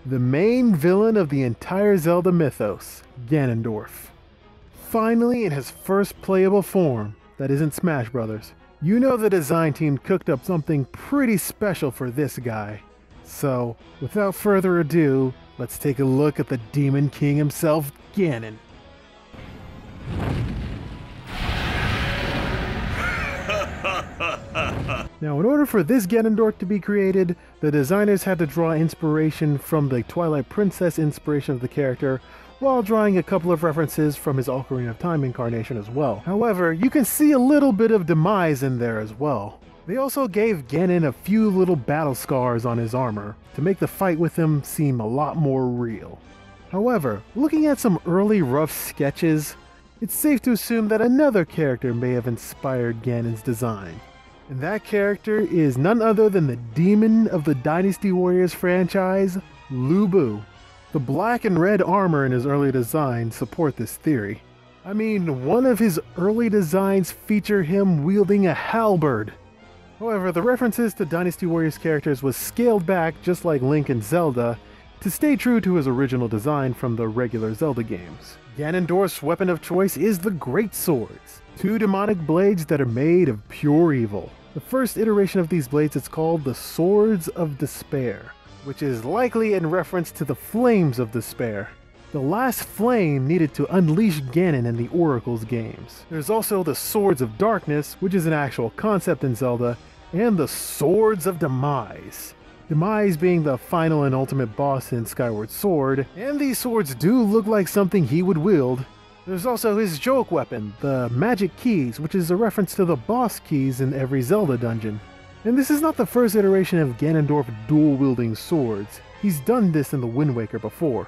the main villain of the entire Zelda mythos, Ganondorf. Finally in his first playable form that isn't Smash Brothers. You know the design team cooked up something pretty special for this guy. So, without further ado, let's take a look at the Demon King himself, Ganon. Now, in order for this Ganondorf to be created, the designers had to draw inspiration from the Twilight Princess inspiration of the character, while drawing a couple of references from his Ocarina of Time incarnation as well. However, you can see a little bit of demise in there as well. They also gave Ganon a few little battle scars on his armor to make the fight with him seem a lot more real. However, looking at some early rough sketches, it's safe to assume that another character may have inspired Ganon's design. And that character is none other than the demon of the Dynasty Warriors franchise, Lu Bu. The black and red armor in his early designs support this theory. I mean, one of his early designs feature him wielding a halberd. However, the references to Dynasty Warriors characters was scaled back just like Link and Zelda to stay true to his original design from the regular Zelda games. Ganondorf's weapon of choice is the Great Swords, two demonic blades that are made of pure evil. The first iteration of these blades is called the Swords of Despair, which is likely in reference to the Flames of Despair, the last flame needed to unleash Ganon in the Oracle's games. There's also the Swords of Darkness, which is an actual concept in Zelda, and the Swords of Demise. Demise being the final and ultimate boss in Skyward Sword, and these swords do look like something he would wield. There's also his joke weapon, the Magic Keys, which is a reference to the boss keys in every Zelda dungeon. And this is not the first iteration of Ganondorf dual-wielding swords. He's done this in the Wind Waker before.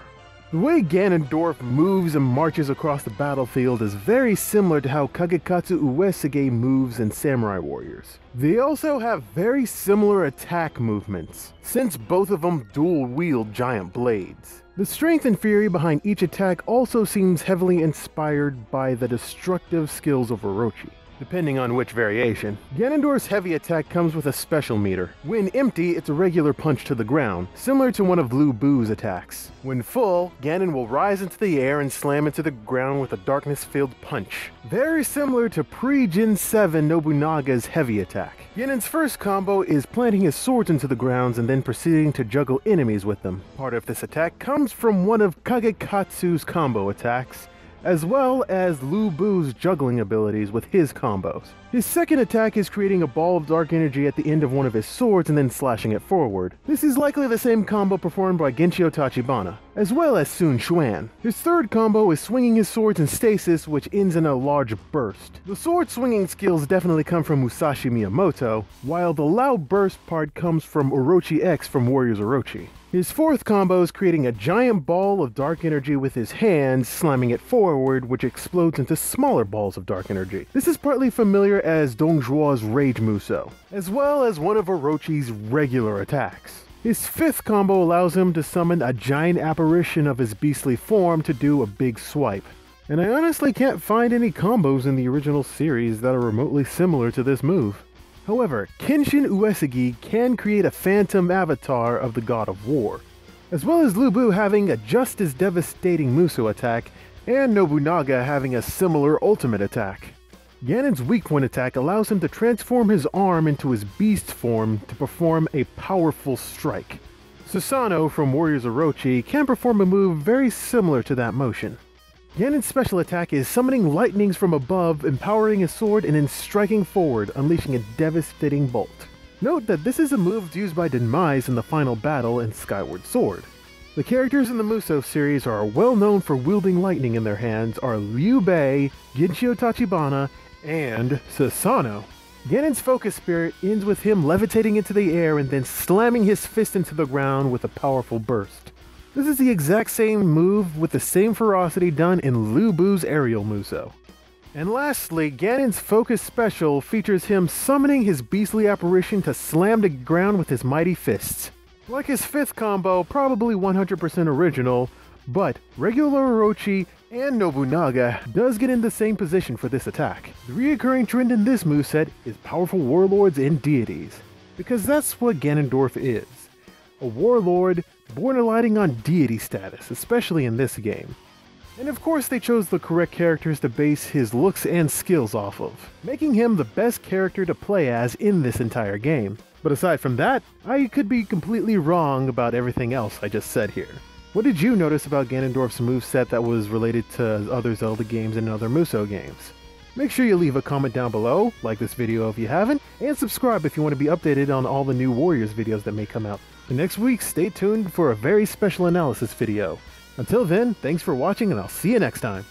The way Ganondorf moves and marches across the battlefield is very similar to how Kagekatsu Uesige moves in Samurai Warriors. They also have very similar attack movements, since both of them dual-wield giant blades. The strength and fury behind each attack also seems heavily inspired by the destructive skills of Orochi, depending on which variation. Ganondorf's heavy attack comes with a special meter. When empty, it's a regular punch to the ground, similar to one of Lu Bu's attacks. When full, Ganon will rise into the air and slam into the ground with a darkness-filled punch, very similar to pre-Gen 7 Nobunaga's heavy attack. Ganon's first combo is planting his swords into the grounds and then proceeding to juggle enemies with them. Part of this attack comes from one of Kagekatsu's combo attacks, as well as Lu Bu's juggling abilities with his combos. His second attack is creating a ball of dark energy at the end of one of his swords and then slashing it forward. This is likely the same combo performed by Genshio Tachibana, as well as Sun Xuan. His third combo is swinging his swords in stasis, which ends in a large burst. The sword swinging skills definitely come from Musashi Miyamoto, while the loud burst part comes from Orochi X from Warriors Orochi. His fourth combo is creating a giant ball of dark energy with his hands, slamming it forward, which explodes into smaller balls of dark energy. This is partly familiar as Dong Zhuo's Rage Muso, as well as one of Orochi's regular attacks. His fifth combo allows him to summon a giant apparition of his beastly form to do a big swipe. And I honestly can't find any combos in the original series that are remotely similar to this move. However, Kenshin Uesigi can create a phantom avatar of the God of War, as well as Lu Bu having a just as devastating Muso attack, and Nobunaga having a similar ultimate attack. Ganon's weak point attack allows him to transform his arm into his beast form to perform a powerful strike. Susanoo from Warriors Orochi can perform a move very similar to that motion. Ganon's special attack is summoning lightnings from above, empowering his sword, and then striking forward, unleashing a devastating bolt. Note that this is a move used by Demise in the final battle in Skyward Sword. The characters in the Muso series are well known for wielding lightning in their hands are Liu Bei, Genshio Tachibana, and Susanoo. Ganon's Focus Spirit ends with him levitating into the air and then slamming his fist into the ground with a powerful burst. This is the exact same move with the same ferocity done in Lu Bu's Aerial Muso. And lastly, Ganon's Focus Special features him summoning his beastly apparition to slam the ground with his mighty fists. Like his fifth combo, probably 100% original, but regular Orochi and Nobunaga does get in the same position for this attack. The reoccurring trend in this moveset is powerful warlords and deities, because that's what Ganondorf is. A warlord born alighting on deity status, especially in this game. And of course they chose the correct characters to base his looks and skills off of, making him the best character to play as in this entire game. But aside from that, I could be completely wrong about everything else I just said here. What did you notice about Ganondorf's moveset that was related to other Zelda games and other Musou games? Make sure you leave a comment down below, like this video if you haven't, and subscribe if you want to be updated on all the new Warriors videos that may come out. And next week, stay tuned for a very special analysis video. Until then, thanks for watching and I'll see you next time.